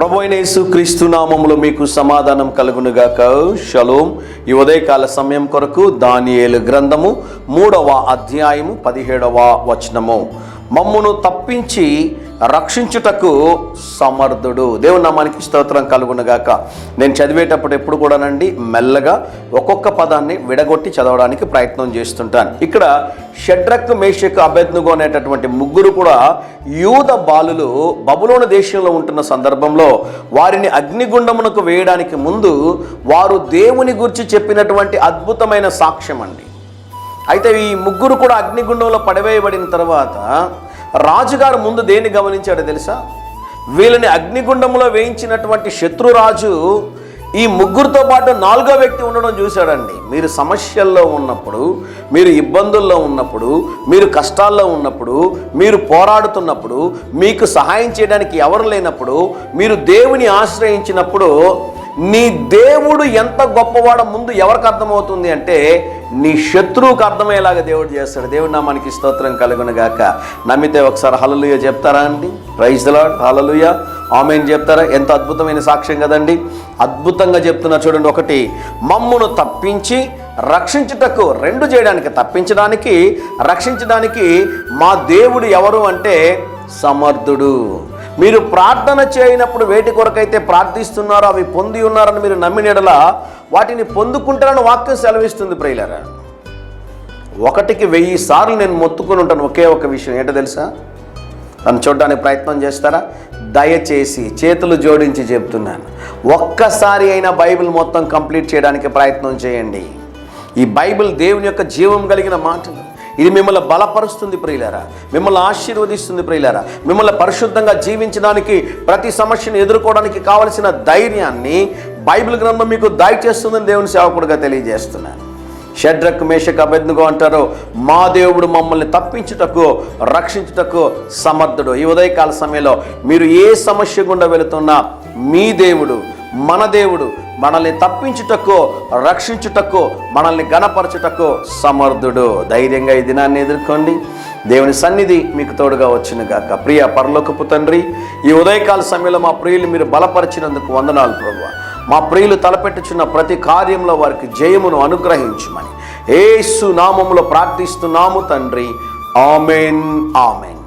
ప్రభు అయిన యేసుక్రీస్తు నామములో మీకు సమాధానం కలుగునుగాక. షలోం. ఈ ఉదయకాల సమయం కొరకు దానియేలు గ్రంథము 3వ అధ్యాయము 17వ వచనము. మమ్మును తప్పించి రక్షించుటకు సమర్థుడు. దేవుని నామానికి స్తోత్రం కలుగునుగాక. నేను చదివేటప్పుడు ఎప్పుడు కూడానండి మెల్లగా ఒక్కొక్క పదాన్ని విడగొట్టి చదవడానికి ప్రయత్నం చేస్తుంటాను. ఇక్కడ షడ్రక్, మేషక్, అబేద్నెగో అనేటటువంటి ముగ్గురు కూడా యూద బాలులు బబులోను దేశంలో ఉంటున్న సందర్భంలో వారిని అగ్నిగుండమునకు వేయడానికి ముందు వారు దేవుని గురించి చెప్పినటువంటి అద్భుతమైన సాక్ష్యం అండి. అయితే ఈ ముగ్గురు కూడా అగ్నిగుండంలో పడవేయబడిన తర్వాత రాజుగారు ముందు దేన్ని గమనించాడో తెలుసా? వీళ్ళని అగ్నిగుండంలో వేయించినటువంటి శత్రురాజు ఈ ముగ్గురితో పాటు 4వ వ్యక్తి ఉండడం చూశాడండి. మీరు సమస్యల్లో ఉన్నప్పుడు, మీరు ఇబ్బందుల్లో ఉన్నప్పుడు, మీరు కష్టాల్లో ఉన్నప్పుడు, మీరు పోరాడుతున్నప్పుడు, మీకు సహాయం చేయడానికి ఎవరు లేనప్పుడు, మీరు దేవుని ఆశ్రయించినప్పుడు నీ దేవుడు ఎంత గొప్పవాడో ముందు ఎవరికి అర్థమవుతుంది అంటే నీ శత్రువుకు అర్థమయ్యేలాగా దేవుడు చేస్తాడు. దేవుడు నామానికి స్తోత్రం కలుగునుగాక. నమ్మితే ఒకసారి హల్లెలూయా చెప్తారా అండి? Praise the lord. Hallelujah, amen చెప్తారా? ఎంత అద్భుతమైన సాక్ష్యం కదండి. అద్భుతంగా చెప్తున్నా చూడండి. ఒకటి, మమ్మును తప్పించి రక్షించుటకు, 2 చేయడానికి, తప్పించడానికి, రక్షించడానికి మా దేవుడు ఎవరు అంటే సమర్థుడు. మీరు ప్రార్థన చేయనప్పుడు వేటి కొరకైతే ప్రార్థిస్తున్నారో అవి పొంది ఉన్నారని మీరు నమ్మిన యెడల వాటిని పొందుకుంటారని వాక్యం సెలవిస్తుంది. ప్రియులారా, 1కి 1000 సార్లు నేను మొత్తుకుని ఉంటాను ఒకే ఒక విషయం. ఏంటో తెలుసా? నన్ను చూడడానికి ప్రయత్నం చేస్తారా? దయచేసి చేతులు జోడించి చెప్తున్నాను, ఒక్కసారి అయినా బైబిల్ మొత్తం కంప్లీట్ చేయడానికి ప్రయత్నం చేయండి. ఈ బైబిల్ దేవుని యొక్క జీవం కలిగిన మాటలు. ఇది మిమ్మల్ని బలపరుస్తుంది ప్రియులారా, మిమ్మల్ని ఆశీర్వదిస్తుంది ప్రియులారా. మిమ్మల్ని పరిశుద్ధంగా జీవించడానికి, ప్రతి సమస్యను ఎదుర్కోవడానికి కావలసిన ధైర్యాన్ని బైబిల్ గ్రంథం మీకు దయచేస్తుందని దేవుని సేవకుడిగా తెలియజేస్తున్నాను. షడ్రక్, మేషక్, అబేద్నెగో అంటారు, మా దేవుడు మమ్మల్ని తప్పించుటకు, రక్షించుటకు సమర్థుడు. ఈ ఉదయకాల సమయంలో మీరు ఏ సమస్య గుండా వెళుతున్నా మీ దేవుడు, మన దేవుడు మనల్ని తప్పించుటకు, రక్షించుటకు, మనల్ని గణపరచుటకు సమర్థుడు. ధైర్యంగా ఈ దినాన్ని ఎదుర్కోండి. దేవుని సన్నిధి మీకు తోడుగా వచ్చునుగాక. ప్రియ పరలోకపు తండ్రి, ఈ ఉదయకాల సమయంలో మా ప్రియులు మీరు బలపరిచినందుకు వందనాలు ప్రభువా. మా ప్రియులు తలపెట్టుచున్న ప్రతి కార్యంలో వారికి జయమును అనుగ్రహించుమని యేసు నామములో ప్రార్థిస్తున్నాము తండ్రి. ఆమేన్, ఆమేన్.